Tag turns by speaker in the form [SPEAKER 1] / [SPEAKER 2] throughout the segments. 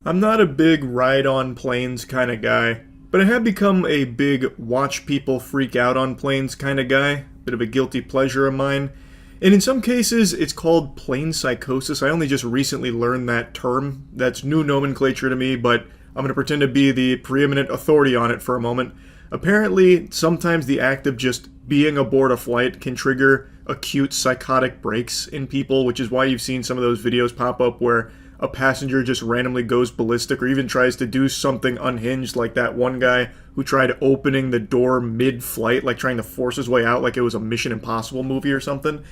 [SPEAKER 1] I'm not a big ride on planes kind of guy, but I have become a big watch people freak out on planes kind of guy, bit of a guilty pleasure of mine. And in some cases, it's called plane psychosis. I only just recently learned that term. That's new nomenclature to me, but I'm going to pretend to be the preeminent authority on it for a moment. Apparently, sometimes the act of just being aboard a flight can trigger acute psychotic breaks in people, which is why you've seen some of those videos pop up where a passenger just randomly goes ballistic or even tries to do something unhinged, like that one guy who tried opening the door mid-flight, like trying to force his way out like it was a Mission Impossible movie or something.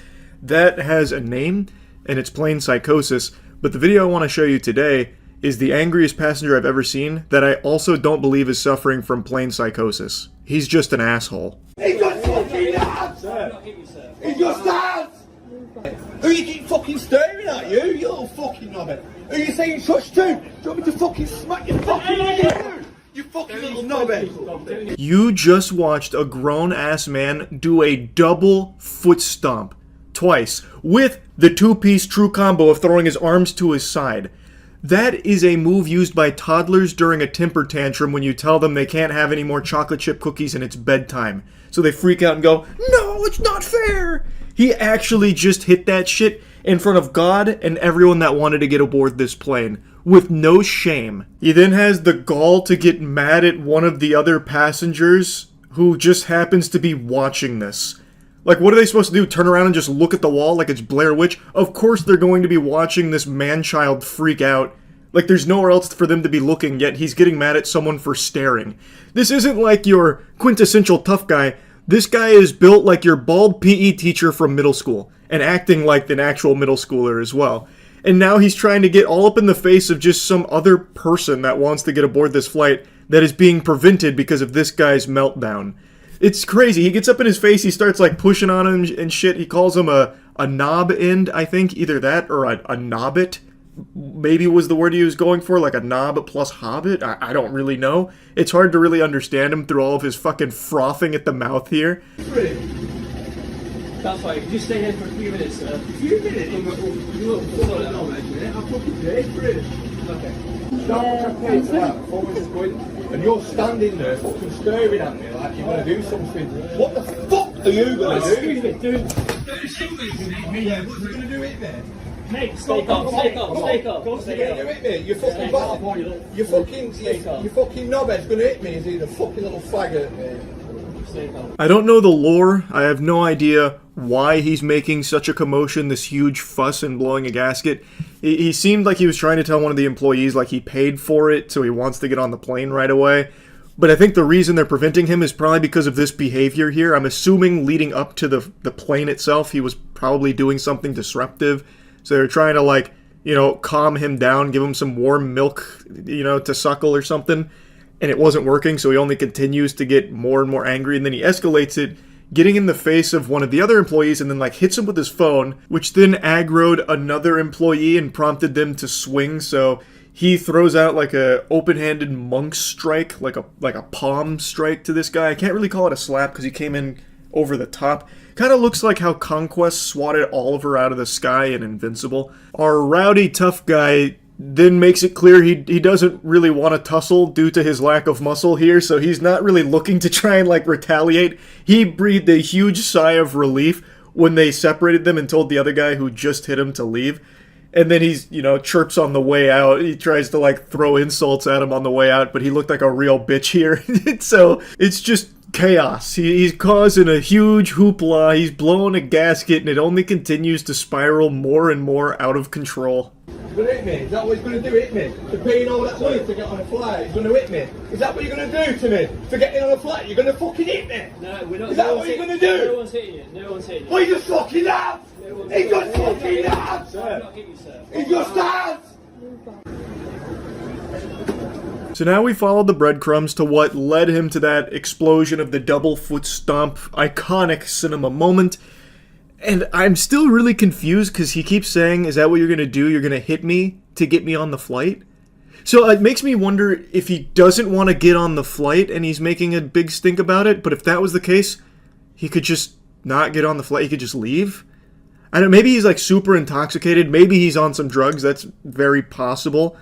[SPEAKER 1] That has a name, and it's plane psychosis, but the video I want to show you today is the angriest passenger I've ever seen that I also don't believe is suffering from plane psychosis. He's just an asshole.
[SPEAKER 2] He just fucking lads! He just lads! Who you keep fucking staring at, you little fucking knobhead? Who you saying shush to? Do you want me to fucking smack your fucking head? You fucking little knobhead!
[SPEAKER 1] You just watched a grown-ass man do a double foot stomp. Twice. With the two-piece true combo of throwing his arms to his side. That is a move used by toddlers during a temper tantrum when you tell them they can't have any more chocolate chip cookies and it's bedtime. So they freak out and go, "No, it's not fair!" He actually just hit that shit in front of God and everyone that wanted to get aboard this plane, with no shame. He then has the gall to get mad at one of the other passengers who just happens to be watching this. Like, what are they supposed to do? Turn around and just look at the wall like it's Blair Witch? Of course they're going to be watching this man-child freak out. Like, there's nowhere else for them to be looking, yet he's getting mad at someone for staring. This isn't like your quintessential tough guy. This guy is built like your bald PE teacher from middle school, and acting like an actual middle schooler as well. And now he's trying to get all up in the face of just some other person that wants to get aboard this flight that is being prevented because of this guy's meltdown. It's crazy. He gets up in his face, he starts like pushing on him and shit. He calls him a knob end, I think. Either that or a knobbit, maybe was the word he was going for, like a knob plus hobbit. I don't really know. It's hard to really understand him through all of his fucking frothing at the mouth here.
[SPEAKER 3] That's right, you just stay here for a few minutes, sir. A few minutes?
[SPEAKER 2] I'll fucking pay for it.
[SPEAKER 3] Okay.
[SPEAKER 2] And you're standing there fucking staring at me like you're going to do something. What the fuck are you going to do?
[SPEAKER 3] Excuse me, dude.
[SPEAKER 2] Do something with me, yeah. What are you going to do it, mate?
[SPEAKER 3] Mate, stay calm, stay calm, stay calm.
[SPEAKER 2] You're going to hit me, you fucking bastard. You fucking knobhead's going to hit me, is he? The fucking little faggot, mate.
[SPEAKER 1] I don't know the lore. I have no idea why he's making such a commotion, this huge fuss and blowing a gasket. He seemed like he was trying to tell one of the employees like he paid for it, so he wants to get on the plane right away. But I think the reason they're preventing him is probably because of this behavior here. I'm assuming leading up to the plane itself, he was probably doing something disruptive. So they're trying to, like, you know, calm him down, give him some warm milk, you know, to suckle or something. And it wasn't working, so he only continues to get more and more angry, and then he escalates it, getting in the face of one of the other employees, and then like hits him with his phone, which then aggroed another employee and prompted them to swing. So he throws out like a open-handed monk strike, like a palm strike to this guy. I can't really call it a slap because he came in over the top. Kind of looks like how Conquest swatted Oliver out of the sky in Invincible. Our rowdy tough guy then makes it clear he doesn't really want to tussle due to his lack of muscle here, so he's not really looking to try and like retaliate. He breathed a huge sigh of relief when they separated them and told the other guy who just hit him to leave. And then he's, you know, chirps on the way out. He tries to like throw insults at him on the way out, but he looked like a real bitch here. So it's just chaos. He's causing a huge hoopla. He's blowing a gasket, and it only continues to spiral more and more out of control.
[SPEAKER 2] He's going to hit me? Is that what he's going to do, hit me? For paying all that money to get on a flight, he's going to hit me? Is that what you're going to do to me? For getting on a flight, you're going to fucking hit me?
[SPEAKER 3] No, we're not.
[SPEAKER 2] Is that what you're going to do?
[SPEAKER 3] No one's hitting you, no one's hitting you.
[SPEAKER 2] Well, he just fucking lads! He just fucking lads!
[SPEAKER 3] I'm not hitting you, sir.
[SPEAKER 2] He just lads!
[SPEAKER 1] So now we followed the breadcrumbs to what led him to that explosion of the double foot stomp, iconic cinema moment. And I'm still really confused because he keeps saying, is that what you're going to do? You're going to hit me to get me on the flight? So it makes me wonder if he doesn't want to get on the flight and he's making a big stink about it. But if that was the case, he could just not get on the flight. He could just leave. I don't. Maybe he's like super intoxicated. Maybe he's on some drugs. That's very possible.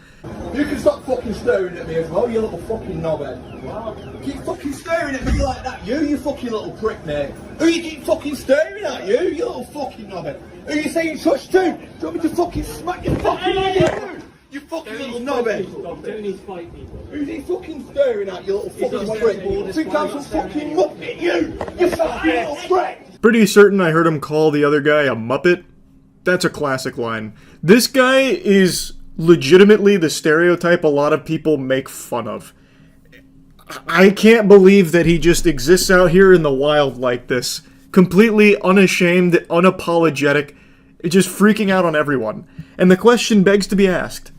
[SPEAKER 2] You can stop fucking staring at me as well, you little fucking knobhead. Keep fucking staring at me like that, you fucking little prick, mate. Who you keep fucking staring at, you little fucking knobhead? Who you saying shush to? Do you want me to fucking smack your fucking head, you fucking little knobhead?
[SPEAKER 3] Don't need to fight people.
[SPEAKER 2] Who's he fucking staring at, you little fucking prick? Think I'm some fucking muppet, you fucking little prick!
[SPEAKER 1] Pretty certain I heard him call the other guy a muppet. That's a classic line. This guy is legitimately the stereotype a lot of people make fun of. I can't believe that he just exists out here in the wild like this. Completely unashamed, unapologetic, just freaking out on everyone. And the question begs to be asked,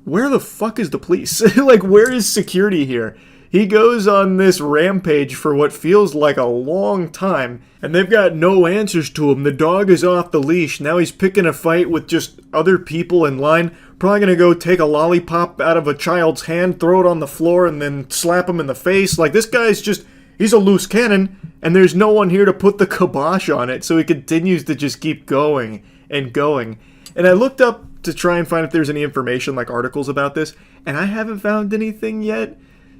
[SPEAKER 1] where the fuck is the police? Like, where is security here? He goes on this rampage for what feels like a long time, and they've got no answers to him. The dog is off the leash. Now he's picking a fight with just other people in line. Probably gonna go take a lollipop out of a child's hand, throw it on the floor, and then slap him in the face. Like, this guy's just, he's a loose cannon, and there's no one here to put the kibosh on it, so he continues to just keep going and going. And I looked up to try and find if there's any information, like articles about this, and I haven't found anything yet.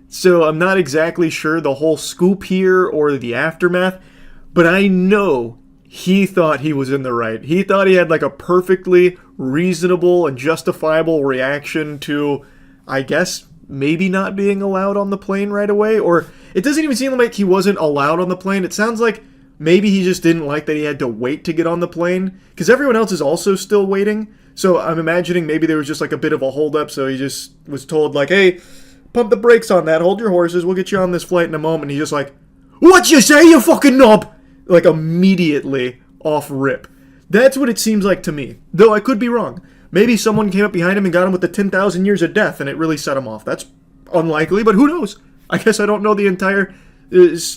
[SPEAKER 1] So I'm not exactly sure the whole scoop here or the aftermath, but I know he thought he was in the right. He thought he had like a perfectly reasonable and justifiable reaction to, I guess, maybe not being allowed on the plane right away. Or it doesn't even seem like he wasn't allowed on the plane. It sounds like maybe he just didn't like that he had to wait to get on the plane, because everyone else is also still waiting. So I'm imagining maybe there was just like a bit of a holdup, so he just was told like, hey, pump the brakes on that, hold your horses, we'll get you on this flight in a moment. He's just like, what you say, you fucking knob? Like, immediately off rip. That's what it seems like to me. Though I could be wrong. Maybe someone came up behind him and got him with the 10,000 years of death, and it really set him off. That's unlikely, but who knows? I guess I don't know the entire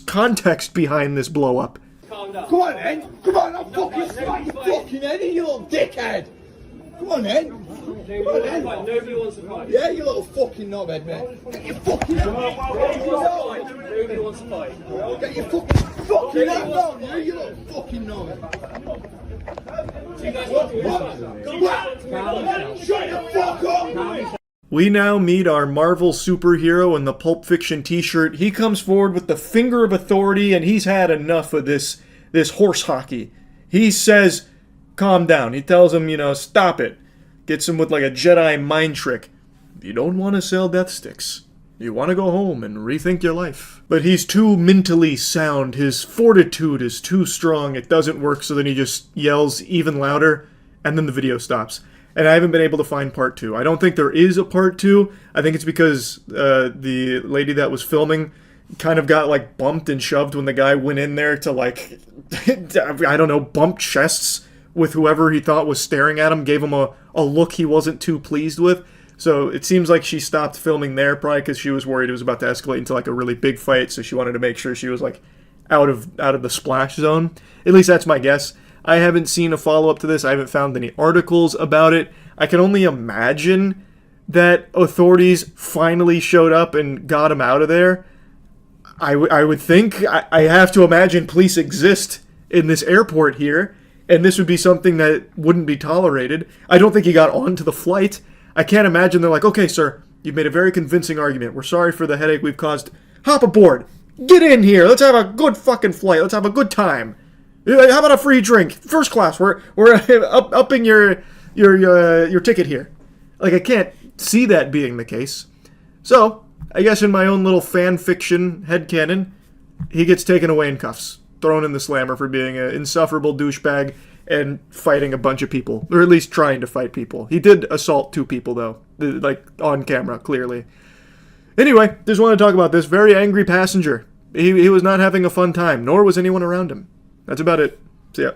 [SPEAKER 1] context behind this blow up.
[SPEAKER 3] Calm down.
[SPEAKER 2] Come on then, come on, I'll fucking smack your fucking head in, you little dickhead! Come on then! Come on then!
[SPEAKER 3] Nobody wants to fight.
[SPEAKER 2] Yeah, you little fucking knobhead, mate. Get your fucking
[SPEAKER 3] Nobody wants to fight.
[SPEAKER 2] Get your fucking hand down, you little fucking knobhead.
[SPEAKER 3] You guys want to fight?
[SPEAKER 2] Shut the fuck up!
[SPEAKER 1] We now meet our Marvel superhero in the Pulp Fiction t-shirt. He comes forward with the finger of authority, and he's had enough of this horse hockey. He says, calm down. He tells him, stop it. Gets him with like a Jedi mind trick. You don't want to sell death sticks. You want to go home and rethink your life. But he's too mentally sound. His fortitude is too strong. It doesn't work, so then he just yells even louder, and then the video stops. And I haven't been able to find part 2. I don't think there is a part 2. I think it's because the lady that was filming kind of got like bumped and shoved when the guy went in there to like, I don't know, bump chests with whoever he thought was staring at him, gave him a look he wasn't too pleased with. So it seems like she stopped filming there, probably because she was worried it was about to escalate into like a really big fight, so she wanted to make sure she was like out of the splash zone. At least that's my guess. I haven't seen a follow-up to this. I haven't found any articles about it. I can only imagine that authorities finally showed up and got him out of there. I would think, I have to imagine police exist in this airport here, and this would be something that wouldn't be tolerated. I don't think he got onto the flight. I can't imagine they're like, okay, sir, you've made a very convincing argument. We're sorry for the headache we've caused. Hop aboard. Get in here. Let's have a good fucking flight. Let's have a good time. How about a free drink? First class. We're upping your ticket here. Like, I can't see that being the case. So, I guess in my own little fan fiction headcanon, he gets taken away in cuffs, thrown in the slammer for being an insufferable douchebag and fighting a bunch of people, or at least trying to fight people. He did assault 2 people, though, like on camera, clearly. Anyway, just want to talk about this very angry passenger. He was not having a fun time, nor was anyone around him. That's about it. See ya.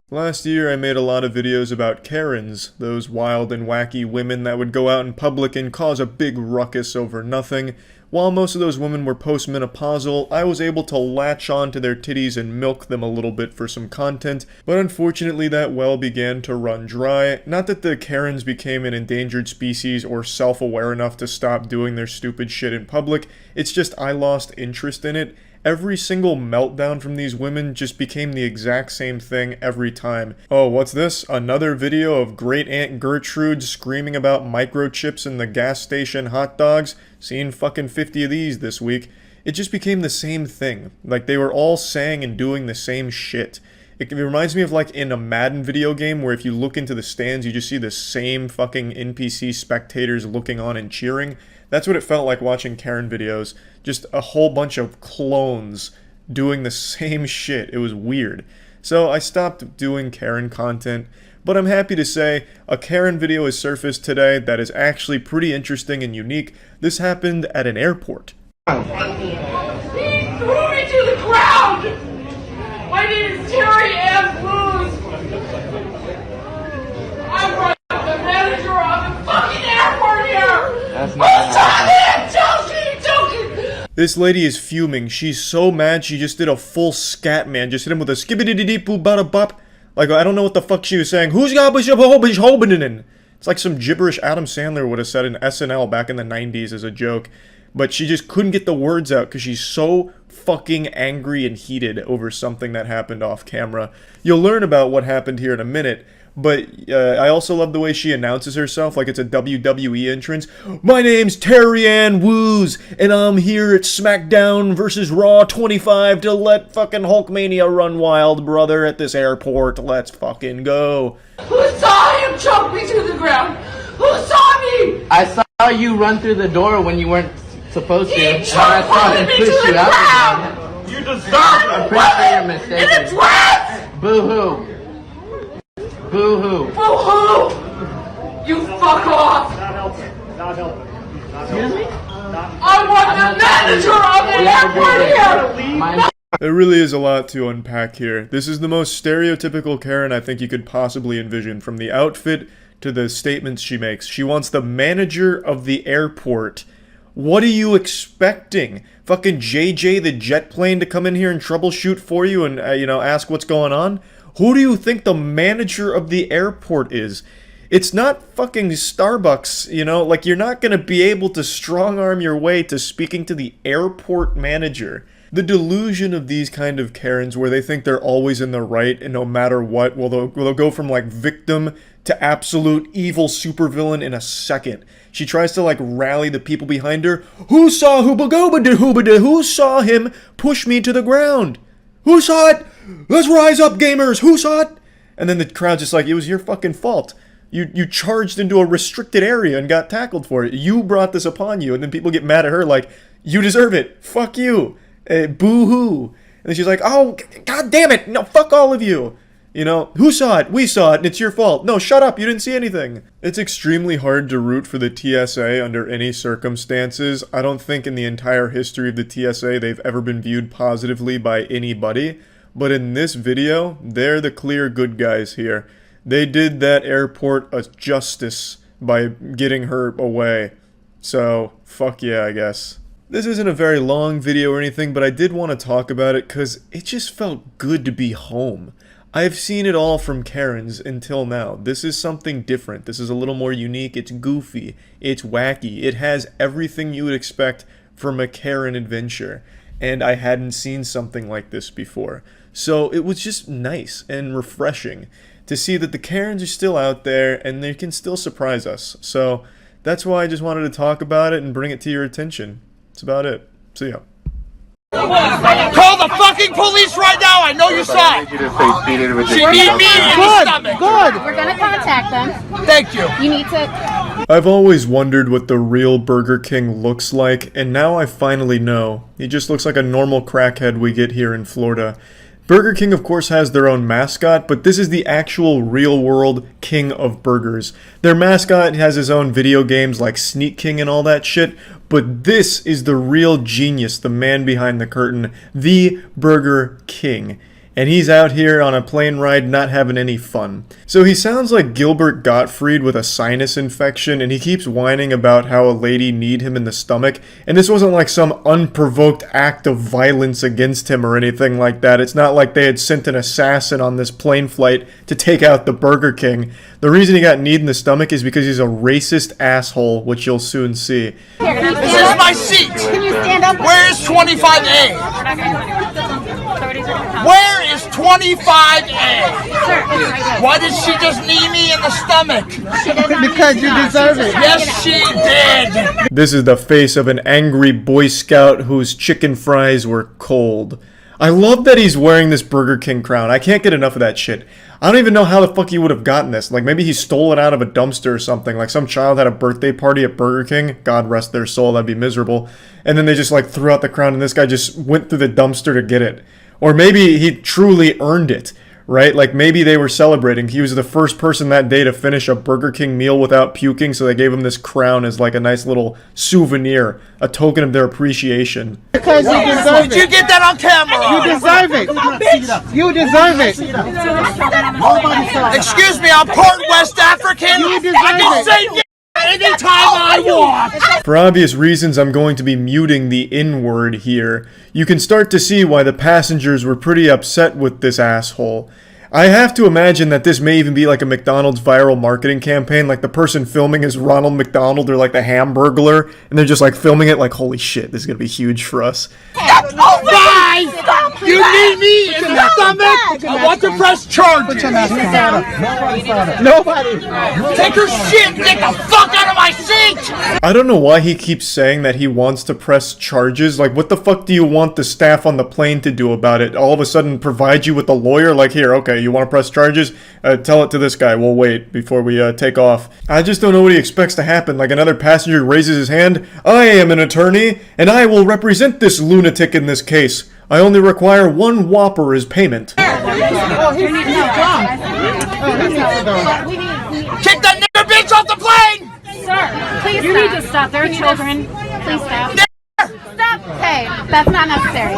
[SPEAKER 1] Last year, I made a lot of videos about Karens, those wild and wacky women that would go out in public and cause a big ruckus over nothing. While most of those women were postmenopausal, I was able to latch on to their titties and milk them a little bit for some content, but unfortunately that well began to run dry. Not that the Karens became an endangered species or self-aware enough to stop doing their stupid shit in public, it's just I lost interest in it, every single meltdown from these women just became the exact same thing every time. Oh, what's this? Another video of Great Aunt Gertrude screaming about microchips in the gas station hot dogs? Seen fucking 50 of these this week. It just became the same thing. Like, they were all saying and doing the same shit. It reminds me of like in a Madden video game where if you look into the stands, you just see the same fucking NPC spectators looking on and cheering. That's what it felt like watching Karen videos. Just a whole bunch of clones doing the same shit. It was weird. So I stopped doing Karen content, but I'm happy to say a Karen video has surfaced today that is actually pretty interesting and unique. This happened at an airport.
[SPEAKER 4] He threw me to the ground! My name is Terry Ann Booz. I'm the manager of the fucking airport here!
[SPEAKER 5] That's not
[SPEAKER 4] I'm joking!
[SPEAKER 1] This lady is fuming. She's so mad she just did a full scat, man. Just hit him with a skibbity boo bada bop. Like, I don't know what the fuck she was saying. Who's got hobinin? It's like some gibberish Adam Sandler would have said in SNL back in the 90s as a joke. But she just couldn't get the words out because she's so fucking angry and heated over something that happened off camera. You'll learn about what happened here in a minute, but I also love the way she announces herself like it's a WWE entrance. My name's Terry Ann Woos, and I'm here at SmackDown vs. Raw 25 to let fucking Hulkmania run wild, brother, at this airport. Let's fucking go.
[SPEAKER 4] Who saw him choke me to the ground? Who saw me?
[SPEAKER 5] I saw you run through the door when you weren't supposed to.
[SPEAKER 4] He
[SPEAKER 5] And I saw him
[SPEAKER 4] choke me
[SPEAKER 5] push
[SPEAKER 4] to
[SPEAKER 5] you
[SPEAKER 4] the
[SPEAKER 5] out
[SPEAKER 4] ground!
[SPEAKER 5] again.
[SPEAKER 4] You deserve it!
[SPEAKER 5] I'm pretty sure you're mistaken.
[SPEAKER 4] In a dress!
[SPEAKER 5] Boo-hoo. Boo-hoo.
[SPEAKER 4] Boo-hoo! You fuck off!
[SPEAKER 3] Not helping. Not helping.
[SPEAKER 5] Excuse me?
[SPEAKER 4] I want the manager of the airport here!
[SPEAKER 5] My
[SPEAKER 1] There really is a lot to unpack here. This is the most stereotypical Karen I think you could possibly envision, from the outfit to the statements she makes. She wants the manager of the airport. What are you expecting? Fucking JJ the jet plane to come in here and troubleshoot for you and, ask what's going on? Who do you think the manager of the airport is? It's not fucking Starbucks, like you're not gonna be able to strong-arm your way to speaking to the airport manager. The delusion of these kind of Karens where they think they're always in the right and no matter what, they'll go from like victim to absolute evil supervillain in a second. She tries to like rally the people behind her. Who saw who saw him push me to the ground? Who saw it? Let's rise up, gamers! Who saw it? And then the crowd's just like, it was your fucking fault. You charged into a restricted area and got tackled for it. You brought this upon you. And then people get mad at her like, you deserve it. Fuck you. Boo-hoo. And then she's like, oh, god damn it. No, fuck all of you. Who saw it? We saw it, and it's your fault. No, shut up, you didn't see anything. It's extremely hard to root for the TSA under any circumstances. I don't think in the entire history of the TSA they've ever been viewed positively by anybody. But in this video, they're the clear good guys here. They did that airport a justice by getting her away. So, fuck yeah, I guess. This isn't a very long video or anything, but I did want to talk about it because it just felt good to be home. I've seen it all from Karens until now. This is something different. This is a little more unique. It's goofy. It's wacky. It has everything you would expect from a Karen adventure. And I hadn't seen something like this before. So it was just nice and refreshing to see that the Karens are still out there and they can still surprise us. So that's why I just wanted to talk about it and bring it to your attention. That's about it. See ya.
[SPEAKER 2] Call the fucking police right now! I know you saw it! She beat me in the stomach! Good!
[SPEAKER 6] We're gonna contact them.
[SPEAKER 2] Thank you!
[SPEAKER 6] You need to.
[SPEAKER 1] I've always wondered what the real Burger King looks like, and now I finally know. He just looks like a normal crackhead we get here in Florida. Burger King, of course, has their own mascot, but this is the actual real-world king of burgers. Their mascot has his own video games like Sneak King and all that shit, but this is the real genius, the man behind the curtain, the Burger King. and he's out here on a plane ride not having any fun. So he sounds like Gilbert Gottfried with a sinus infection, and he keeps whining about how a lady kneed him in the stomach, and this wasn't like some unprovoked act of violence against him or anything like that. It's not like they had sent an assassin on this plane flight to take out the Burger King. The reason he got kneed in the stomach is because he's a racist asshole, which you'll soon see.
[SPEAKER 2] This is my seat.
[SPEAKER 6] Can you stand up?
[SPEAKER 2] Where is 25A? Where is 25A? Why did she just knee me in the stomach?
[SPEAKER 5] Because you deserve it.
[SPEAKER 2] Yes, she did.
[SPEAKER 1] This is the face of an angry Boy Scout whose chicken fries were cold. I love that he's wearing this Burger King crown. I can't get enough of that shit. I don't even know how the fuck he would have gotten this. Like, maybe he stole it out of a dumpster or something. Like, some child had a birthday party at Burger King. God rest their soul, that'd be miserable. And then they just, like, threw out the crown, and this guy just went through the dumpster to get it. Or maybe he truly earned it, right? Like, maybe they were celebrating. He was the first person that day to finish a Burger King meal without puking, so they gave him this crown as, like, a nice little souvenir, a token of their appreciation.
[SPEAKER 5] Because you deserve
[SPEAKER 2] Did you
[SPEAKER 5] it.
[SPEAKER 2] get that on camera?
[SPEAKER 5] You deserve it. You deserve it.
[SPEAKER 2] Excuse me, I'm part West African.
[SPEAKER 5] You deserve
[SPEAKER 2] I can
[SPEAKER 5] it.
[SPEAKER 2] say anytime I want.
[SPEAKER 1] For obvious reasons, I'm going to be muting the N-word here. You can start to see why the passengers were pretty upset with this asshole. I have to imagine that this may even be like a McDonald's viral marketing campaign, like the person filming is Ronald McDonald or like the Hamburglar, and they're just like filming it like, holy shit, this is gonna be huge for us.
[SPEAKER 2] That's all right. You need me in the stomach. I want to press charges.
[SPEAKER 5] Nobody.
[SPEAKER 2] Take your shit and get the fuck out of my seat.
[SPEAKER 1] I don't know why he keeps saying that he wants to press charges. Like, what the fuck do you want the staff on the plane to do about it? All of a sudden provide you with a lawyer? Like, here, okay, you want to press charges? Tell it to this guy. We'll wait before we take off. I just don't know what he expects to happen. Like, another passenger raises his hand. I am an attorney, and I will represent this lunatic in this case. I only require one Whopper as payment.
[SPEAKER 5] Oh, he's drunk. Oh, he needs to go.
[SPEAKER 2] Kick that nigger bitch off the plane.
[SPEAKER 6] Sir, please you need to stop. There are children. Please stop. Stop. Hey, that's not necessary.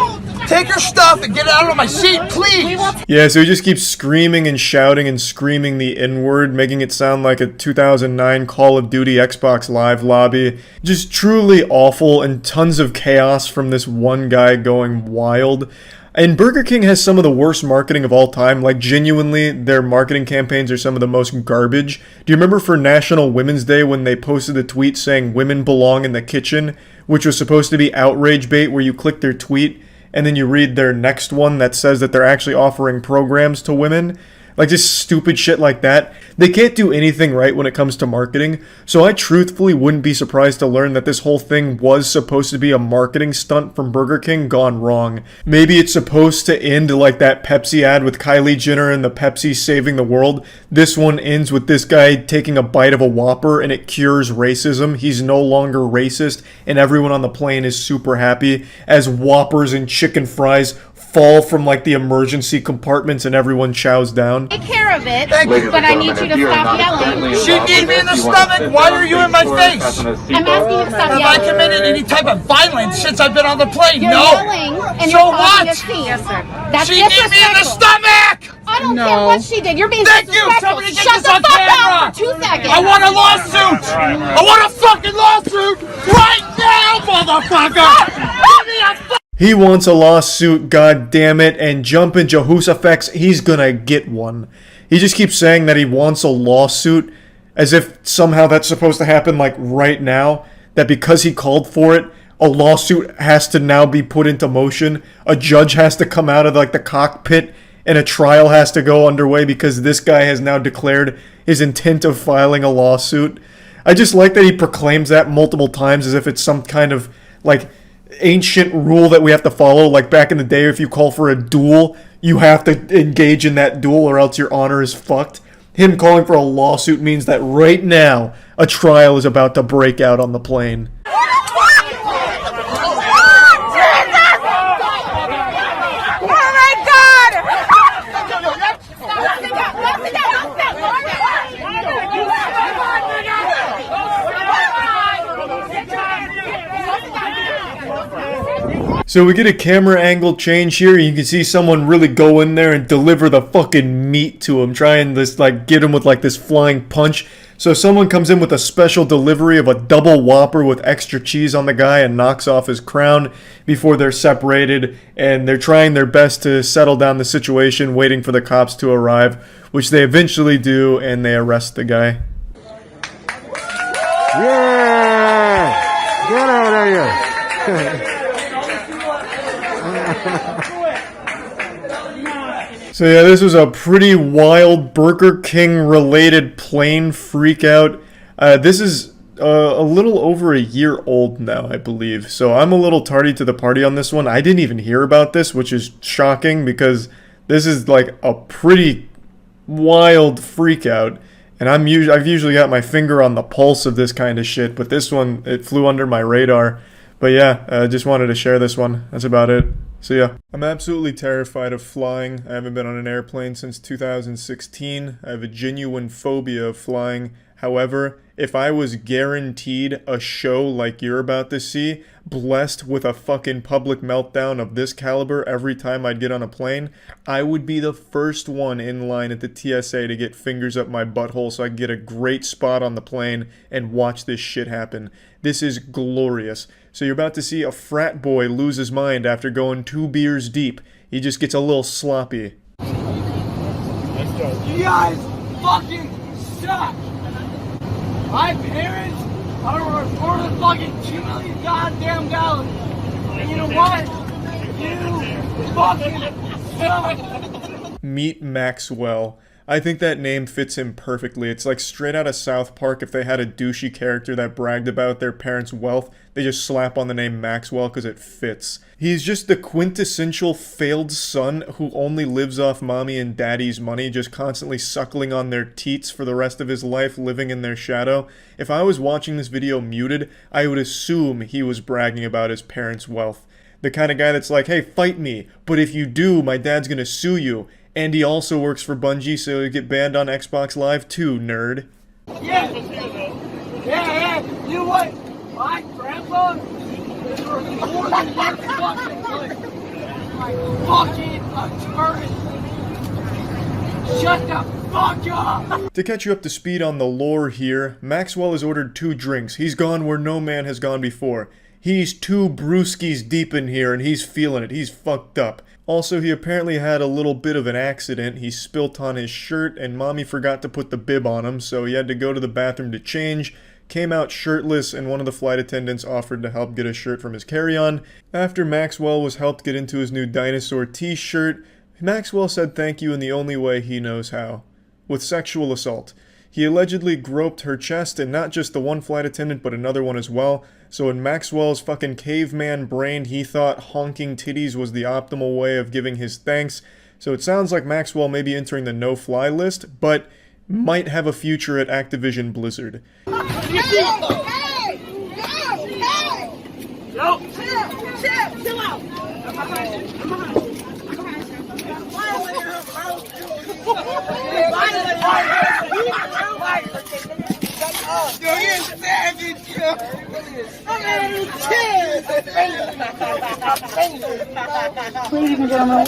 [SPEAKER 2] Take your stuff and get out of my seat, please.
[SPEAKER 1] Yeah, so he just keeps screaming and shouting and screaming the N-word, making it sound like a 2009 Call of Duty Xbox Live lobby. Just truly awful, and tons of chaos from this one guy going wild. And Burger King has some of the worst marketing of all time. Like, genuinely, their marketing campaigns are some of the most garbage. Do you remember for National Women's Day when they posted a tweet saying women belong in the kitchen, which was supposed to be outrage bait, where you click their tweet and then you read their next one that says that they're actually offering programs to women? Like, just stupid shit like that. They can't do anything right when it comes to marketing, so I truthfully wouldn't be surprised to learn that this whole thing was supposed to be a marketing stunt from Burger King gone wrong. Maybe it's supposed to end like that Pepsi ad with Kylie Jenner and the Pepsi saving the world. This one ends with this guy taking a bite of a Whopper and it cures racism. He's no longer racist, and everyone on the plane is super happy as Whoppers and chicken fries fall from like the emergency compartments and everyone chows down.
[SPEAKER 6] Take care of it,
[SPEAKER 2] Thank you.
[SPEAKER 6] but I need you to stop yelling.
[SPEAKER 2] She kneed me in the stomach. Why are you in my face?
[SPEAKER 6] I'm asking you to stop
[SPEAKER 2] Have I
[SPEAKER 6] yelling.
[SPEAKER 2] committed any type of violence since I've been on the plane?
[SPEAKER 6] You're
[SPEAKER 2] No.
[SPEAKER 6] yelling and
[SPEAKER 2] So
[SPEAKER 6] you're
[SPEAKER 2] what?
[SPEAKER 6] causing a scene. Yes, sir. That's
[SPEAKER 2] She kneed me in the
[SPEAKER 6] disrespectful.
[SPEAKER 2] stomach.
[SPEAKER 6] I don't
[SPEAKER 5] No.
[SPEAKER 6] care what she did. You're being
[SPEAKER 2] Thank you.
[SPEAKER 6] disrespectful.
[SPEAKER 2] Somebody get
[SPEAKER 6] Shut
[SPEAKER 2] this
[SPEAKER 6] the
[SPEAKER 2] on
[SPEAKER 6] fuck
[SPEAKER 2] camera.
[SPEAKER 6] up for 2 seconds.
[SPEAKER 2] I want a lawsuit. I want a fucking lawsuit right now, motherfucker. Give me a
[SPEAKER 1] He wants a lawsuit, god damn it, and jumping Jehoshaphat, he's gonna get one. He just keeps saying that he wants a lawsuit, as if somehow that's supposed to happen like right now, that because he called for it, a lawsuit has to now be put into motion, a judge has to come out of like the cockpit, and a trial has to go underway because this guy has now declared his intent of filing a lawsuit. I just like that he proclaims that multiple times as if it's some kind of like ancient rule that we have to follow. Like back in the day, if you call for a duel, you have to engage in that duel or else your honor is fucked. Him calling for a lawsuit means that right now a trial is about to break out on the plane. So we get a camera angle change here. You can see someone really go in there and deliver the fucking meat to him, trying this like get him with like this flying punch. So someone comes in with a special delivery of a double Whopper with extra cheese on the guy and knocks off his crown before they're separated, and they're trying their best to settle down the situation, waiting for the cops to arrive, which they eventually do, and they arrest the guy.
[SPEAKER 7] Yeah! Get out of here!
[SPEAKER 1] So yeah, this was a pretty wild Burger King related plane freakout. This is a little over a year old now, I believe. So I'm a little tardy to the party on this one. I didn't even hear about this, which is shocking because this is like a pretty wild freakout. And I've usually got my finger on the pulse of this kind of shit, but this one, it flew under my radar. But yeah, I just wanted to share this one. That's about it. So yeah, I'm absolutely terrified of flying. I haven't been on an airplane since 2016. I have a genuine phobia of flying. However, if I was guaranteed a show like you're about to see, blessed with a fucking public meltdown of this caliber every time I'd get on a plane, I would be the first one in line at the TSA to get fingers up my butthole so I can get a great spot on the plane and watch this shit happen. This is glorious. So you're about to see a frat boy lose his mind after going 2 beers deep. He just gets a little sloppy.
[SPEAKER 2] You guys fucking suck! My parents are worth a fucking $2 million goddamn dollars. And you know what? You fucking suck!
[SPEAKER 1] Meet Maxwell. I think that name fits him perfectly. It's like straight out of South Park. If they had a douchey character that bragged about their parents' wealth, they just slap on the name Maxwell because it fits. He's just the quintessential failed son who only lives off mommy and daddy's money, just constantly suckling on their teats for the rest of his life, living in their shadow. If I was watching this video muted, I would assume he was bragging about his parents' wealth. The kind of guy that's like, hey, fight me, but if you do, my dad's gonna sue you. And he also works for Bungie, so he'll get banned on Xbox Live too, nerd.
[SPEAKER 2] Yeah! Yeah, you know what? My grandpa is worth more than your fucking life. My fucking attorney. Shut the fuck up!
[SPEAKER 1] To catch you up to speed on the lore here, Maxwell has ordered 2 drinks. He's gone where no man has gone before. He's 2 brewskis deep in here and he's feeling it. He's fucked up. Also, he apparently had a little bit of an accident. He spilt on his shirt and mommy forgot to put the bib on him, so he had to go to the bathroom to change, came out shirtless, and one of the flight attendants offered to help get a shirt from his carry-on. After Maxwell was helped get into his new dinosaur t-shirt, Maxwell said thank you in the only way he knows how, with sexual assault. He allegedly groped her chest, and not just the one flight attendant, but another one as well. So in Maxwell's fucking caveman brain, he thought honking titties was the optimal way of giving his thanks. So it sounds like Maxwell may be entering the no-fly list, but might have a future at Activision Blizzard.
[SPEAKER 6] Ladies and gentlemen.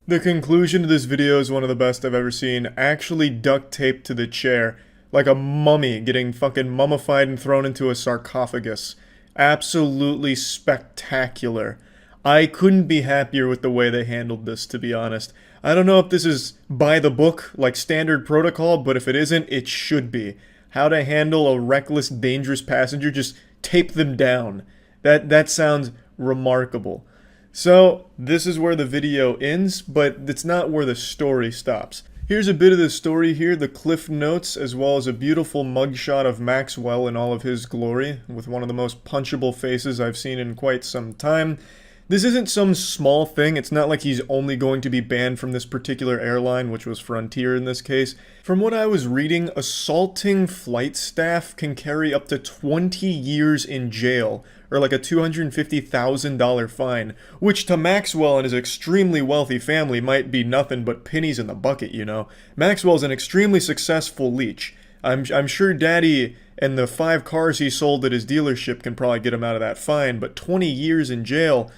[SPEAKER 1] The conclusion to this video is one of the best I've ever seen. Actually duct taped to the chair, like a mummy getting fucking mummified and thrown into a sarcophagus. Absolutely spectacular. I couldn't be happier with the way they handled this, to be honest. I don't know if this is by the book, like standard protocol, but if it isn't, it should be. How to handle a reckless, dangerous passenger, just tape them down. That sounds remarkable. So, this is where the video ends, but it's not where the story stops. Here's a bit of the story here, the cliff notes, as well as a beautiful mugshot of Maxwell in all of his glory, with one of the most punchable faces I've seen in quite some time. This isn't some small thing. It's not like he's only going to be banned from this particular airline, which was Frontier in this case. From what I was reading, assaulting flight staff can carry up to 20 years in jail, or like a $250,000 fine, which to Maxwell and his extremely wealthy family might be nothing but pennies in the bucket, you know. Maxwell's an extremely successful leech. I'm sure Daddy and the 5 cars he sold at his dealership can probably get him out of that fine, but 20 years in jail,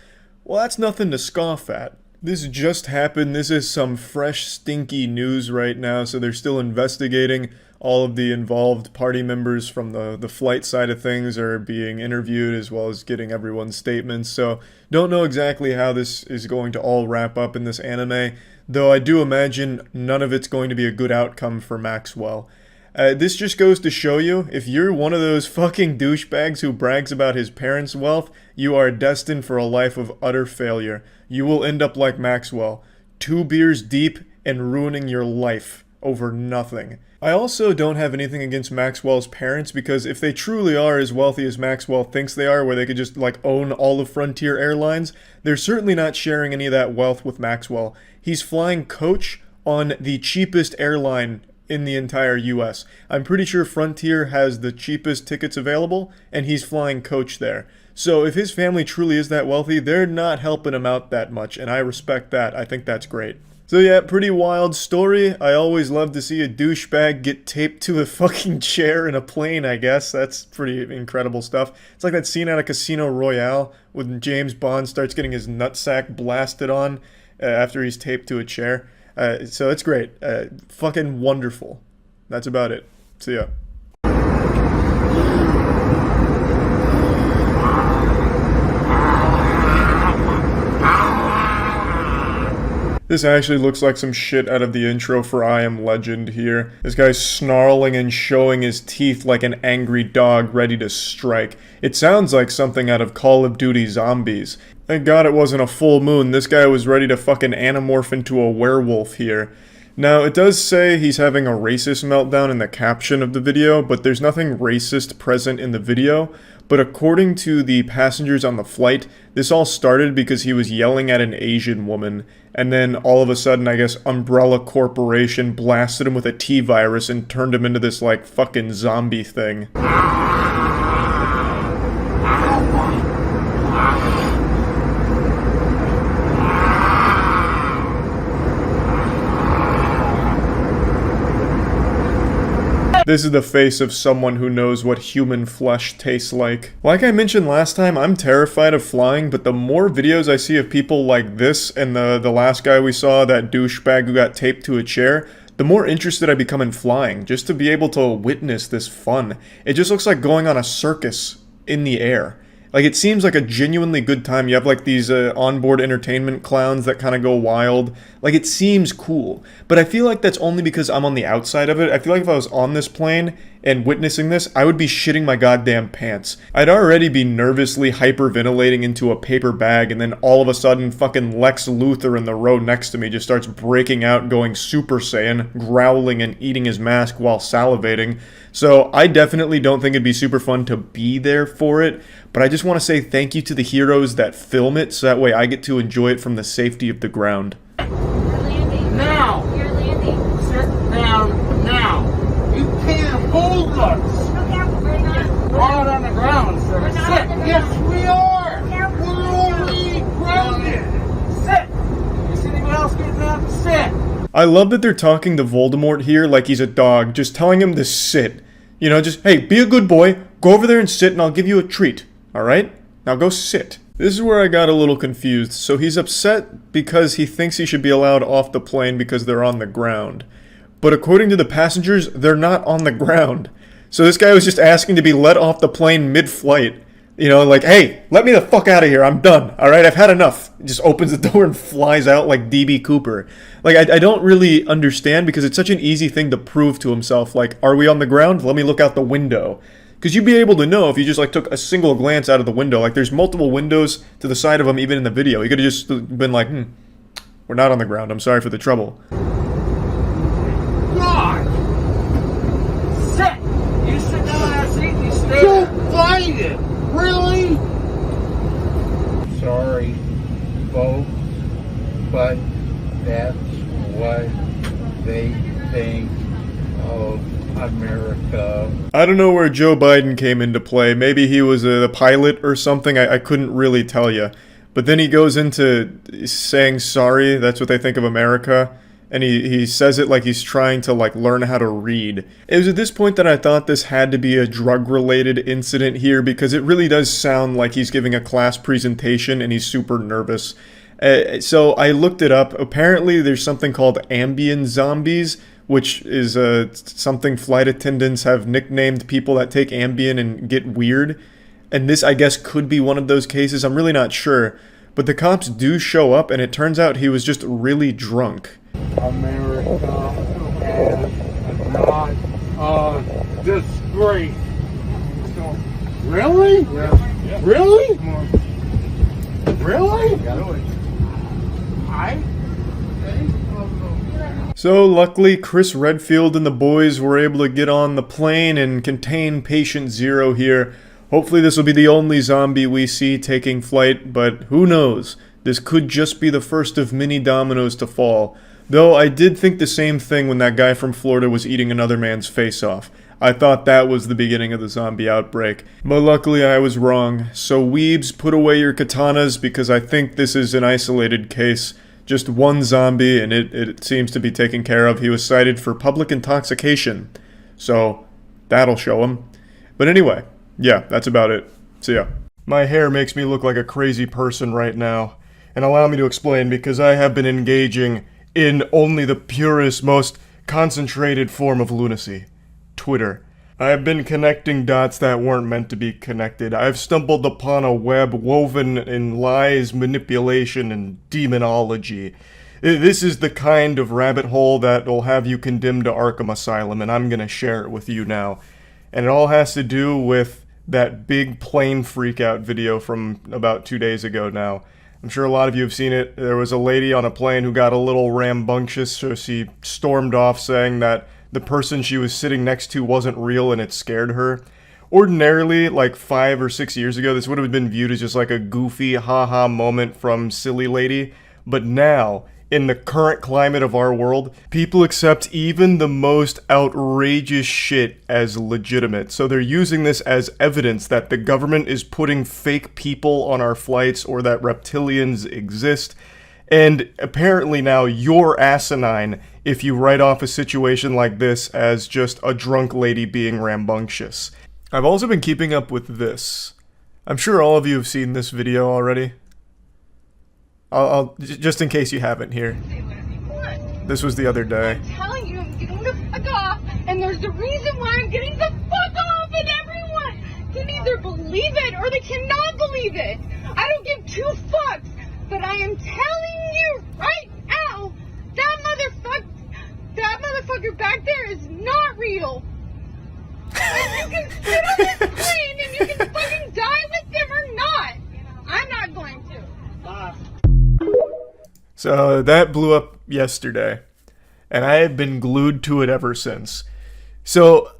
[SPEAKER 1] well, that's nothing to scoff at. This just happened. This is some fresh, stinky news right now, so they're still investigating. All of the involved party members from the flight side of things are being interviewed, as well as getting everyone's statements. So, don't know exactly how this is going to all wrap up in this anime, though I do imagine none of it's going to be a good outcome for Maxwell. This just goes to show you, if you're one of those fucking douchebags who brags about his parents' wealth, you are destined for a life of utter failure. You will end up like Maxwell, 2 beers deep and ruining your life over nothing. I also don't have anything against Maxwell's parents, because if they truly are as wealthy as Maxwell thinks they are, where they could just like own all of Frontier Airlines, they're certainly not sharing any of that wealth with Maxwell. He's flying coach on the cheapest airline in the entire US. I'm pretty sure Frontier has the cheapest tickets available, and he's flying coach there. So if his family truly is that wealthy, they're not helping him out that much, and I respect that. I think that's great. So yeah, pretty wild story. I always love to see a douchebag get taped to a fucking chair in a plane, I guess. That's pretty incredible stuff. It's like that scene out of Casino Royale when James Bond starts getting his nutsack blasted on after he's taped to a chair. So it's great. Fucking wonderful. That's about it. See ya. This actually looks like some shit out of the intro for I Am Legend here. This guy's snarling and showing his teeth like an angry dog ready to strike. It sounds like something out of Call of Duty Zombies. Thank God it wasn't a full moon. This guy was ready to fucking anamorph into a werewolf here. Now, it does say he's having a racist meltdown in the caption of the video, but there's nothing racist present in the video. But according to the passengers on the flight, this all started because he was yelling at an Asian woman, and then all of a sudden, I guess, Umbrella Corporation blasted him with a T-virus and turned him into this, like, fucking zombie thing. This is the face of someone who knows what human flesh tastes like. Like I mentioned last time, I'm terrified of flying, but the more videos I see of people like this and the last guy we saw, that douchebag who got taped to a chair, the more interested I become in flying, just to be able to witness this fun. It just looks like going on a circus in the air. Like, it seems like a genuinely good time. You have, like, these onboard entertainment clowns that kind of go wild. Like, it seems cool. But I feel like that's only because I'm on the outside of it. I feel like if I was on this plane and witnessing this, I would be shitting my goddamn pants. I'd already be nervously hyperventilating into a paper bag, and then all of a sudden, fucking Lex Luthor in the row next to me just starts breaking out, going Super Saiyan, growling and eating his mask while salivating. So I definitely don't think it'd be super fun to be there for it, but I just want to say thank you to the heroes that film it, so that way I get to enjoy it from the safety of the ground.
[SPEAKER 2] Now!
[SPEAKER 6] You're landing.
[SPEAKER 2] Sit down now! You can't hold us!
[SPEAKER 6] Okay, we're not.
[SPEAKER 2] We're out on the ground, sir. Sit! Yes, we are! We're only grounded! Sit! You see anyone else getting up? Sit!
[SPEAKER 1] I love that they're talking to Voldemort here like he's a dog, just telling him to sit. You know, just, hey, be a good boy, go over there and sit and I'll give you a treat. Alright? Now go sit. This is where I got a little confused. So he's upset because he thinks he should be allowed off the plane because they're on the ground. But according to the passengers, they're not on the ground. So this guy was just asking to be let off the plane mid-flight. You know, like, hey, let me the fuck out of here, I'm done, alright, I've had enough. He just opens the door and flies out like D.B. Cooper. Like, I don't really understand, because it's such an easy thing to prove to himself, like, are we on the ground? Let me look out the window. Because you'd be able to know if you just, like, took a single glance out of the window. Like, there's multiple windows to the side of him, even in the video. You could have just been like, we're not on the ground, I'm sorry for the trouble.
[SPEAKER 2] God! Sit! You sit down on that seat and you stay there. Don't fight it! Really? Sorry.
[SPEAKER 8] folks, but that's what they think of America.
[SPEAKER 1] I don't know where Joe Biden came into play. Maybe he was a pilot or something. I couldn't really tell you. But then he goes into saying sorry, that's what they think of America. And he says it like he's trying to like learn how to read. It was at this point that I thought this had to be a drug-related incident here, because it really does sound like he's giving a class presentation and he's super nervous. So I looked it up. Apparently there's something called ambient zombies, which is something flight attendants have nicknamed people that take Ambien and get weird. And this, I guess, could be one of those cases. I'm really not sure. But the cops do show up, and it turns out he was just really drunk.
[SPEAKER 8] America is not a disgrace. Really? Yeah. Really? Really?
[SPEAKER 1] So luckily, Chris Redfield and the boys were able to get on the plane and contain Patient Zero here. Hopefully this will be the only zombie we see taking flight, but who knows? This could just be the first of many dominoes to fall. Though I did think the same thing when that guy from Florida was eating another man's face off. I thought that was the beginning of the zombie outbreak. But luckily I was wrong. So weebs, put away your katanas, because I think this is an isolated case. Just one zombie, and it seems to be taken care of. He was cited for public intoxication. So that'll show him. But anyway, yeah, that's about it. See ya. My hair makes me look like a crazy person right now. And allow me to explain, because I have been engaging in only the purest, most concentrated form of lunacy. Twitter. I have been connecting dots that weren't meant to be connected. I've stumbled upon a web woven in lies, manipulation, and demonology. This is the kind of rabbit hole that will have you condemned to Arkham Asylum, and I'm gonna share it with you now. And it all has to do with that big plane freakout video from about 2 days ago now. I'm sure a lot of you have seen it. There was a lady on a plane who got a little rambunctious, so she stormed off saying that the person she was sitting next to wasn't real and it scared her. Ordinarily, like 5 or 6 years ago, this would have been viewed as just like a goofy haha moment from silly lady. But now, in the current climate of our world, people accept even the most outrageous shit as legitimate. So they're using this as evidence that the government is putting fake people on our flights or that reptilians exist. And apparently now you're asinine if you write off a situation like this as just a drunk lady being rambunctious. I've also been keeping up with this. I'm sure all of you have seen this video already. I'll just in case you haven't here. This was the other day.
[SPEAKER 4] I'm telling you, I'm getting the fuck off, and there's a reason why I'm getting the fuck off, and everyone can either believe it or they cannot believe it. I don't give two fucks, but I am telling you right now, that motherfucker back there is not real. And you can sit on this plane and you can fucking die with them or not. I'm not going to. Bye.
[SPEAKER 1] So that blew up yesterday, and I have been glued to it ever since. So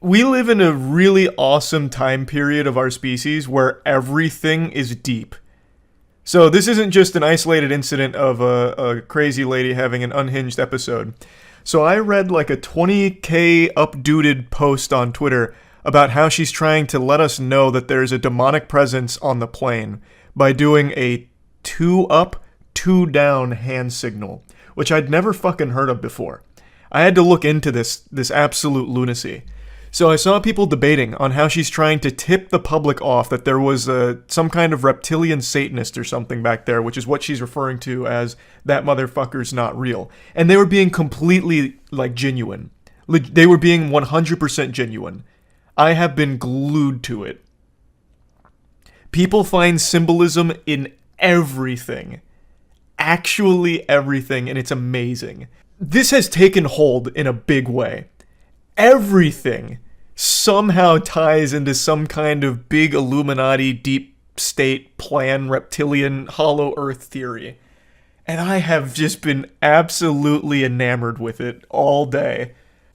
[SPEAKER 1] we live in a really awesome time period of our species where everything is deep. So this isn't just an isolated incident of a crazy lady having an unhinged episode. So I read like a 20K updated post on Twitter about how she's trying to let us know that there's a demonic presence on the plane by doing a 2 up, 2 down hand signal, which I'd never fucking heard of before. I had to look into this absolute lunacy. So I saw people debating on how she's trying to tip the public off that there was some kind of reptilian Satanist or something back there, which is what she's referring to as that motherfucker's not real. And they were being completely, like, genuine. They were being 100% genuine. I have been glued to it. People find symbolism in everything. Actually everything, and it's amazing. This has taken hold in a big way. Everything somehow ties into some kind of big Illuminati, deep state plan, reptilian, hollow earth theory. And I have just been absolutely enamored with it all day.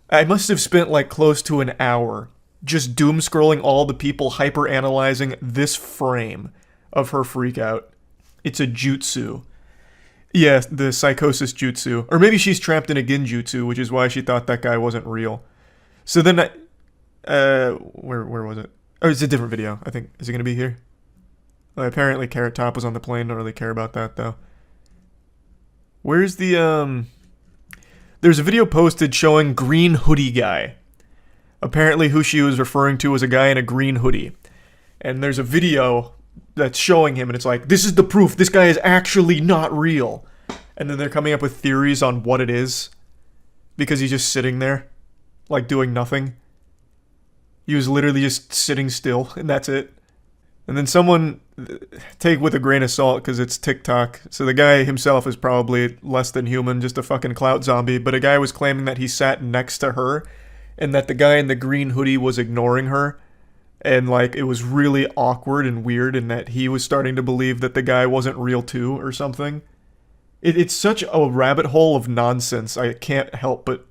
[SPEAKER 1] I must have spent like close to an hour just doom scrolling all the people hyper analyzing this frame of her freakout. It's a jutsu. Yeah, the psychosis jutsu. Or maybe she's trapped in a genjutsu, which is why she thought that guy wasn't real. So then where was it? Oh, it's a different video, I think. Is it gonna be here? Well, apparently Carrot Top was on the plane, don't really care about that though. Where's the there's a video posted showing green hoodie guy. Apparently who she was referring to was a guy in a green hoodie. And there's a video that's showing him, and it's like, this is the proof, this guy is actually not real. And then they're coming up with theories on what it is. Because he's just sitting there, like doing nothing. He was literally just sitting still, and that's it. And then someone, take with a grain of salt, because it's TikTok. So the guy himself is probably less than human, just a fucking clout zombie. But a guy was claiming that he sat next to her, and that the guy in the green hoodie was ignoring her. And like, it was really awkward and weird, and that he was starting to believe that the guy wasn't real too, or something. It's such a rabbit hole of nonsense, I can't help but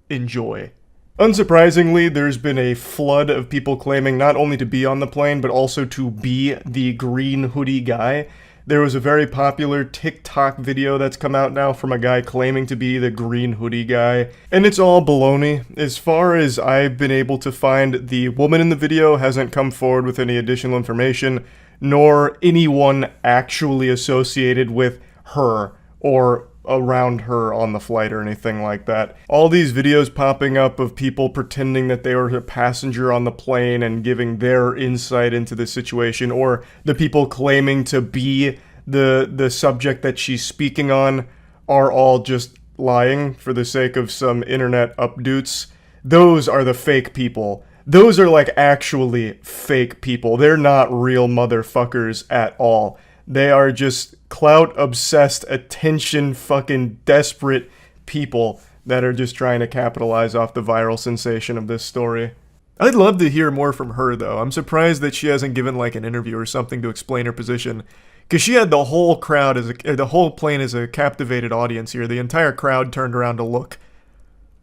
[SPEAKER 1] enjoy. Unsurprisingly, there's been a flood of people claiming not only to be on the plane, but also to be the green hoodie guy. There was a very popular TikTok video that's come out now from a guy claiming to be the green hoodie guy. And it's all baloney. As far as I've been able to find, the woman in the video hasn't come forward with any additional information, nor anyone actually associated with her or around her on the flight or anything like that. All these videos popping up of people pretending that they were a passenger on the plane and giving their insight into the situation, or the people claiming to be the subject that she's speaking on, are all just lying for the sake of some internet updoots. Those are the fake people. Those are like actually fake people. They're not real motherfuckers at all. They are just clout-obsessed, attention-fucking desperate people that are just trying to capitalize off the viral sensation of this story. I'd love to hear more from her, though. I'm surprised that she hasn't given, like, an interview or something to explain her position. Because she had the whole crowd, the whole plane as a captivated audience here. The entire crowd turned around to look.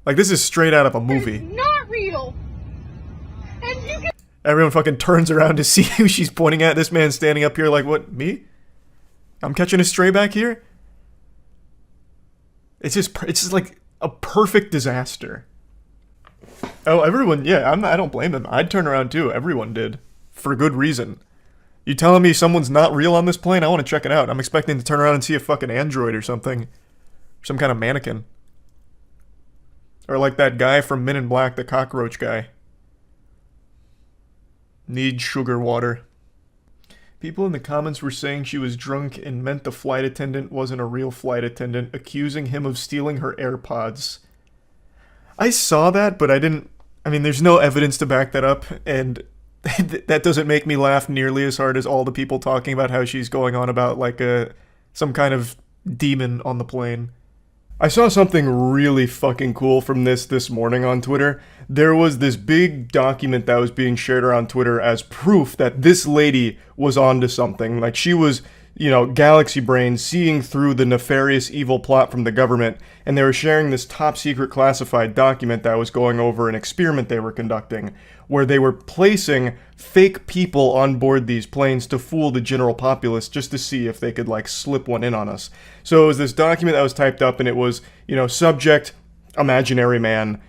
[SPEAKER 1] Like, this is straight out of a movie.
[SPEAKER 4] It's not real. And you can...
[SPEAKER 1] Everyone fucking turns around to see who she's pointing at. This man's standing up here like, what, me? I'm catching a stray back here? It's just like a perfect disaster. Oh, everyone, yeah, I don't blame them. I'd turn around too. Everyone did. For good reason. You telling me someone's not real on this plane? I want to check it out. I'm expecting to turn around and see a fucking android or something. Some kind of mannequin. Or like that guy from Men in Black, the cockroach guy. Need sugar water. People in the comments were saying she was drunk and meant the flight attendant wasn't a real flight attendant, accusing him of stealing her AirPods. I saw that, but I mean, there's no evidence to back that up, and that doesn't make me laugh nearly as hard as all the people talking about how she's going on about, like, some kind of demon on the plane. I saw something really fucking cool from this morning on Twitter. There was this big document that was being shared around Twitter as proof that this lady was onto something. Like, she was, you know, galaxy brain, seeing through the nefarious evil plot from the government, and they were sharing this top secret classified document that was going over an experiment they were conducting, where they were placing fake people on board these planes to fool the general populace just to see if they could, like, slip one in on us. So it was this document that was typed up, and it was, you know, subject, imaginary man,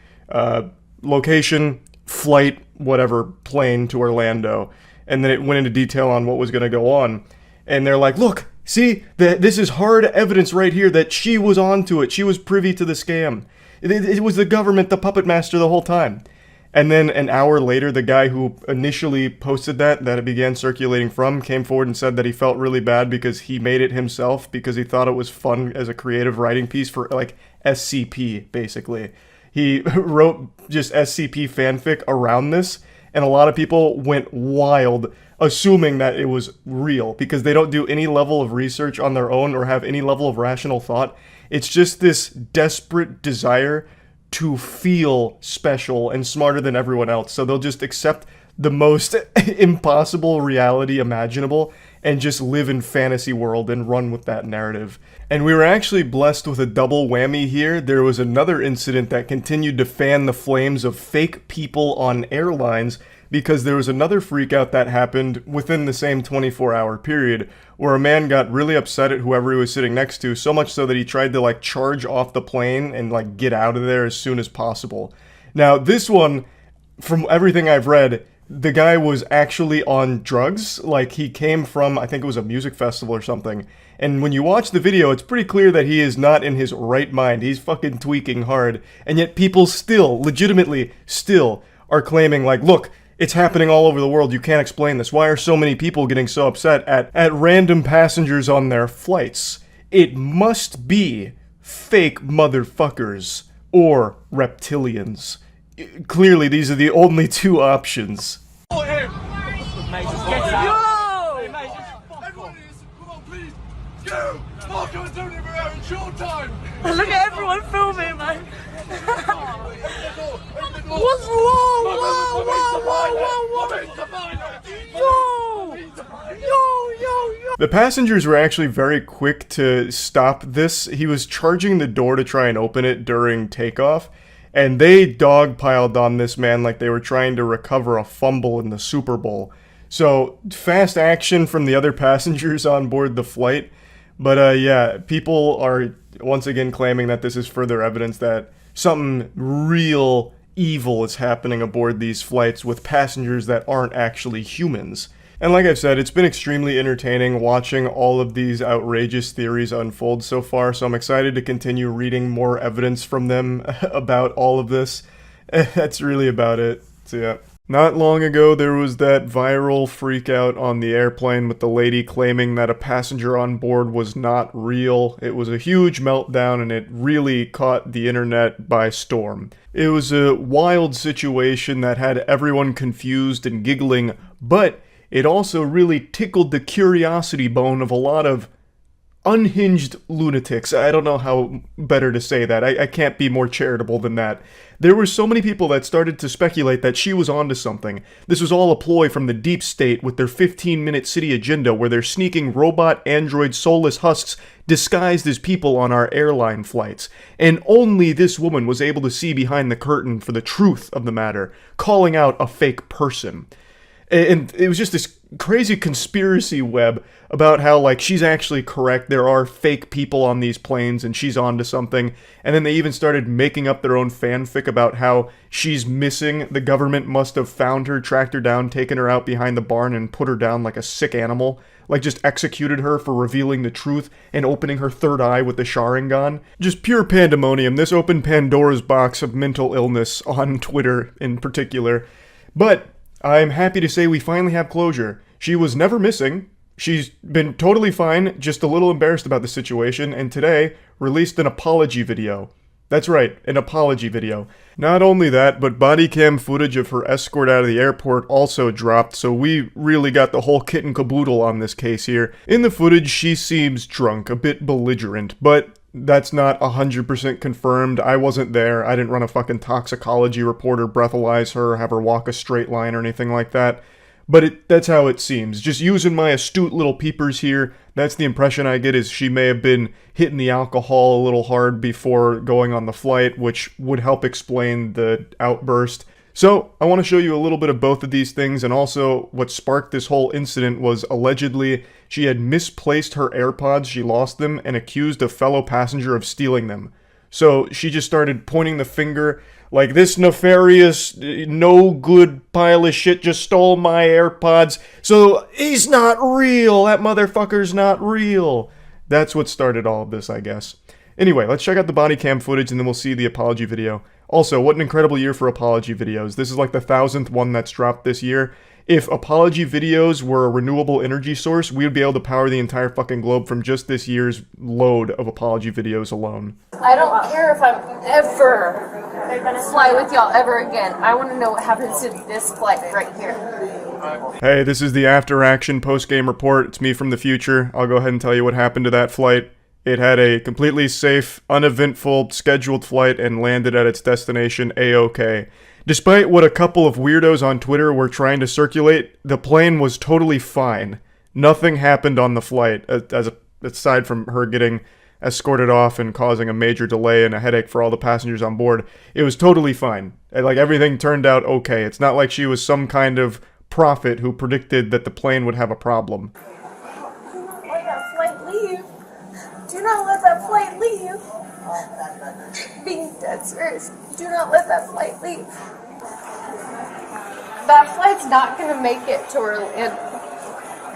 [SPEAKER 1] location, flight, whatever, plane to Orlando. And then it went into detail on what was going to go on. And they're like, look, see, this is hard evidence right here that she was onto it. She was privy to the scam. It was the government, the puppet master the whole time. And then an hour later, the guy who initially posted that it began circulating from, came forward and said that he felt really bad because he made it himself, because he thought it was fun as a creative writing piece for, like, SCP, basically. He wrote just SCP fanfic around this, and a lot of people went wild, assuming that it was real, because they don't do any level of research on their own or have any level of rational thought. It's just this desperate desire to feel special and smarter than everyone else. So they'll just accept the most impossible reality imaginable and just live in fantasy world and run with that narrative. And we were actually blessed with a double whammy here. There was another incident that continued to fan the flames of fake people on airlines because there was another freakout that happened within the same 24-hour period where a man got really upset at whoever he was sitting next to, so much so that he tried to like charge off the plane and like get out of there as soon as possible. Now, this one, from everything I've read, the guy was actually on drugs. Like, he came from, I think it was a music festival or something. And when you watch the video, it's pretty clear that he is not in his right mind. He's fucking tweaking hard. And yet people still, legitimately still, are claiming, like, look, it's happening all over the world. You can't explain this. Why are so many people getting so upset at random passengers on their flights? It must be fake motherfuckers or reptilians. Clearly, these are the only two options.
[SPEAKER 5] Look at everyone filming, man. What's wrong? Yo.
[SPEAKER 1] The passengers were actually very quick to stop this. He was charging the door to try and open it during takeoff, and they dogpiled on this man like they were trying to recover a fumble in the Super Bowl. So, fast action from the other passengers on board the flight. But yeah, people are once again claiming that this is further evidence that something real evil is happening aboard these flights with passengers that aren't actually humans. And like I've said, it's been extremely entertaining watching all of these outrageous theories unfold so far, so I'm excited to continue reading more evidence from them about all of this. That's really about it. So yeah. Not long ago, there was that viral freakout on the airplane with the lady claiming that a passenger on board was not real. It was a huge meltdown and it really caught the internet by storm. It was a wild situation that had everyone confused and giggling, but it also really tickled the curiosity bone of a lot of unhinged lunatics. I don't know how better to say that. I can't be more charitable than that. There were so many people that started to speculate that she was onto something. This was all a ploy from the deep state with their 15-minute city agenda where they're sneaking robot, android, soulless husks disguised as people on our airline flights. And only this woman was able to see behind the curtain for the truth of the matter, calling out a fake person. And it was just this crazy conspiracy web about how, like, she's actually correct, there are fake people on these planes and she's onto something. And then they even started making up their own fanfic about how she's missing. The government must have found her, tracked her down, taken her out behind the barn and put her down like a sick animal. Like, just executed her for revealing the truth and opening her third eye with the Sharingan. Just pure pandemonium. This opened Pandora's box of mental illness on Twitter in particular. But I'm happy to say we finally have closure. She was never missing. She's been totally fine, just a little embarrassed about the situation, and today released an apology video. That's right, an apology video. Not only that, but body cam footage of her escort out of the airport also dropped, so we really got the whole kit and caboodle on this case here. In the footage, she seems drunk, a bit belligerent, but that's not 100% confirmed. I wasn't there. I didn't run a fucking toxicology report or breathalyze her, have her walk a straight line or anything like that. But that's how it seems. Just using my astute little peepers here, that's the impression I get, is she may have been hitting the alcohol a little hard before going on the flight, which would help explain the outburst. So, I want to show you a little bit of both of these things, and also what sparked this whole incident was allegedly she had misplaced her AirPods, she lost them, and accused a fellow passenger of stealing them. So, she just started pointing the finger, like, this nefarious, no good pile of shit just stole my AirPods, so he's not real, that motherfucker's not real. That's what started all of this, I guess. Anyway, let's check out the body cam footage and then we'll see the apology video. Also, what an incredible year for apology videos. This is like the 1,000th one that's dropped this year. If apology videos were a renewable energy source, we would be able to power the entire fucking globe from just this year's load of apology videos alone.
[SPEAKER 9] I don't care if I'm ever fly with y'all ever again. I want to know what happens to this flight right here.
[SPEAKER 1] Hey, this is the after action post-game report. It's me from the future. I'll go ahead and tell you what happened to that flight. It had a completely safe, uneventful, scheduled flight and landed at its destination A-OK. Despite what a couple of weirdos on Twitter were trying to circulate, the plane was totally fine. Nothing happened on the flight, aside from her getting escorted off and causing a major delay and a headache for all the passengers on board. It was totally fine. Like, everything turned out okay. It's not like she was some kind of prophet who predicted that the plane would have a problem.
[SPEAKER 9] Let that flight leave. Do not let that flight leave. Being dead serious. Do not let that flight leave. That flight's not going to make it to Orlando.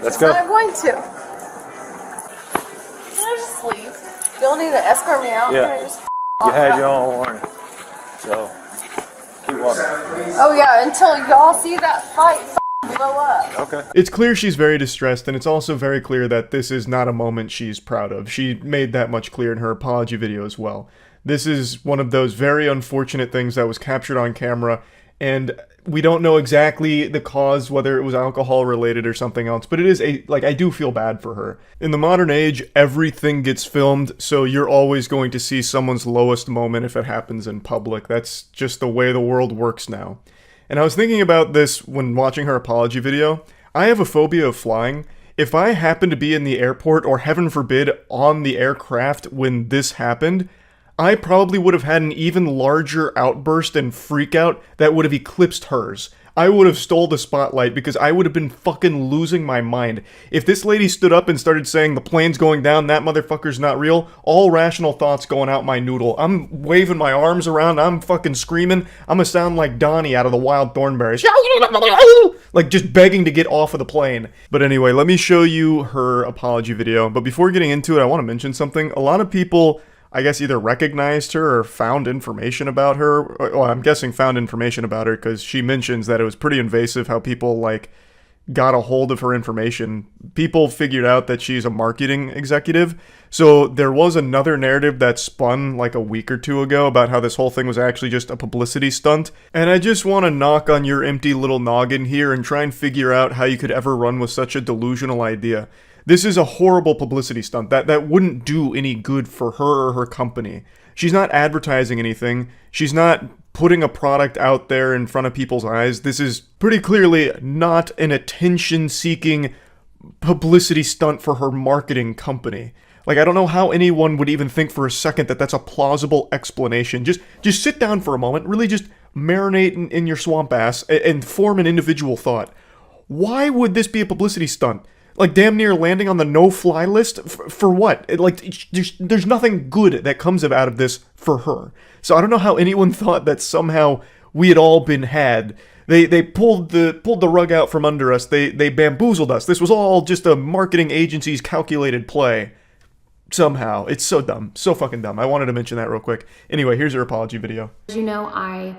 [SPEAKER 7] Let's
[SPEAKER 9] It's
[SPEAKER 7] go.
[SPEAKER 9] not going to. Can I just leave? You don't need to escort me out.
[SPEAKER 7] Yeah.
[SPEAKER 9] Can I just
[SPEAKER 7] You had your own warning. So, keep walking.
[SPEAKER 9] Oh yeah, until y'all see that fight blow up.
[SPEAKER 7] Okay.
[SPEAKER 1] It's clear she's very distressed, and it's also very clear that this is not a moment she's proud of. She made that much clear in her apology video as well. This is one of those very unfortunate things that was captured on camera, and we don't know exactly the cause, whether it was alcohol related or something else, but it is I do feel bad for her. In the modern age, everything gets filmed, so you're always going to see someone's lowest moment if it happens in public. That's just the way the world works now. And I was thinking about this when watching her apology video. I have a phobia of flying. If I happened to be in the airport, or heaven forbid, on the aircraft when this happened, I probably would have had an even larger outburst and freak out that would have eclipsed hers. I would have stole the spotlight because I would have been fucking losing my mind. If this lady stood up and started saying the plane's going down, that motherfucker's not real, all rational thoughts going out my noodle. I'm waving my arms around, I'm fucking screaming. I'm gonna sound like Donnie out of the Wild Thornberrys. Like just begging to get off of the plane. But anyway, let me show you her apology video. But before getting into it, I want to mention something. A lot of people, I guess, either recognized her or found information about her. Well, I'm guessing found information about her because she mentions that it was pretty invasive how people, like, got a hold of her information. People figured out that she's a marketing executive. So there was another narrative that spun like a week or two ago about how this whole thing was actually just a publicity stunt. And I just want to knock on your empty little noggin here and try and figure out how you could ever run with such a delusional idea. This is a horrible publicity stunt. That wouldn't do any good for her or her company. She's not advertising anything. She's not putting a product out there in front of people's eyes. This is pretty clearly not an attention-seeking publicity stunt for her marketing company. Like, I don't know how anyone would even think for a second that that's a plausible explanation. Just sit down for a moment, really just marinate in your swamp ass and form an individual thought. Why would this be a publicity stunt? Like, damn near landing on the no-fly list? For what? There's nothing good that comes out of this for her. So I don't know how anyone thought that somehow we had all been had. They pulled the rug out from under us. They bamboozled us. This was all just a marketing agency's calculated play. Somehow. It's so dumb. So fucking dumb. I wanted to mention that real quick. Anyway, here's her apology video.
[SPEAKER 10] As you know, I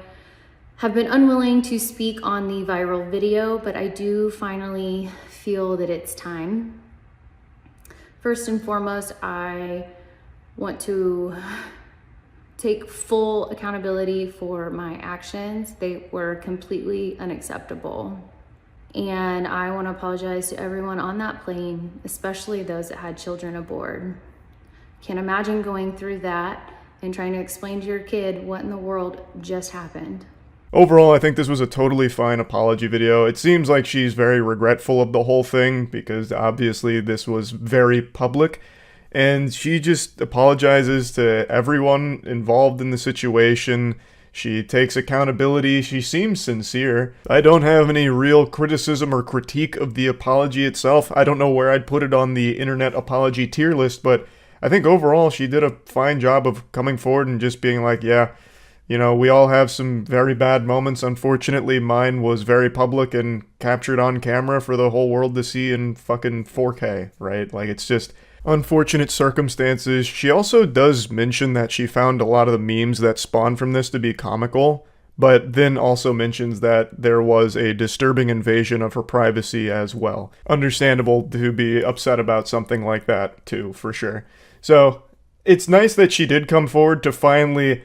[SPEAKER 10] have been unwilling to speak on the viral video, but I do finally feel that it's time. First and foremost, I want to take full accountability for my actions. They were completely unacceptable. And I want to apologize to everyone on that plane, especially those that had children aboard. Can't imagine going through that and trying to explain to your kid what in the world just happened.
[SPEAKER 1] Overall, I think this was a totally fine apology video. It seems like she's very regretful of the whole thing because obviously this was very public. And she just apologizes to everyone involved in the situation. She takes accountability. She seems sincere. I don't have any real criticism or critique of the apology itself. I don't know where I'd put it on the internet apology tier list, but I think overall she did a fine job of coming forward and just being like, yeah, you know, we all have some very bad moments. Unfortunately, mine was very public and captured on camera for the whole world to see in fucking 4K, right? Like, it's just unfortunate circumstances. She also does mention that she found a lot of the memes that spawned from this to be comical, but then also mentions that there was a disturbing invasion of her privacy as well. Understandable to be upset about something like that too, for sure. So it's nice that she did come forward to finally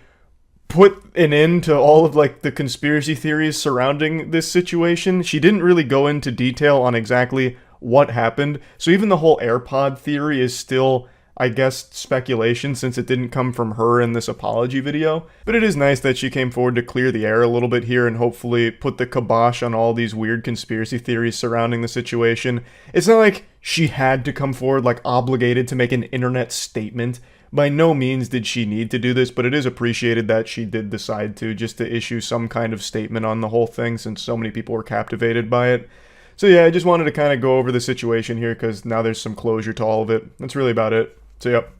[SPEAKER 1] put an end to all of like the conspiracy theories surrounding this situation. She didn't really go into detail on exactly what happened. So even the whole AirPod theory is still, I guess, speculation since it didn't come from her in this apology video. But it is nice that she came forward to clear the air a little bit here and hopefully put the kibosh on all these weird conspiracy theories surrounding the situation. It's not like she had to come forward, like obligated to make an internet statement. by no means did she need to do this, but it is appreciated that she did decide to, just to issue some kind of statement on the whole thing since so many people were captivated by it. So yeah, I just wanted to kind of go over the situation here because now there's some closure to all of it. That's really about it. So yep.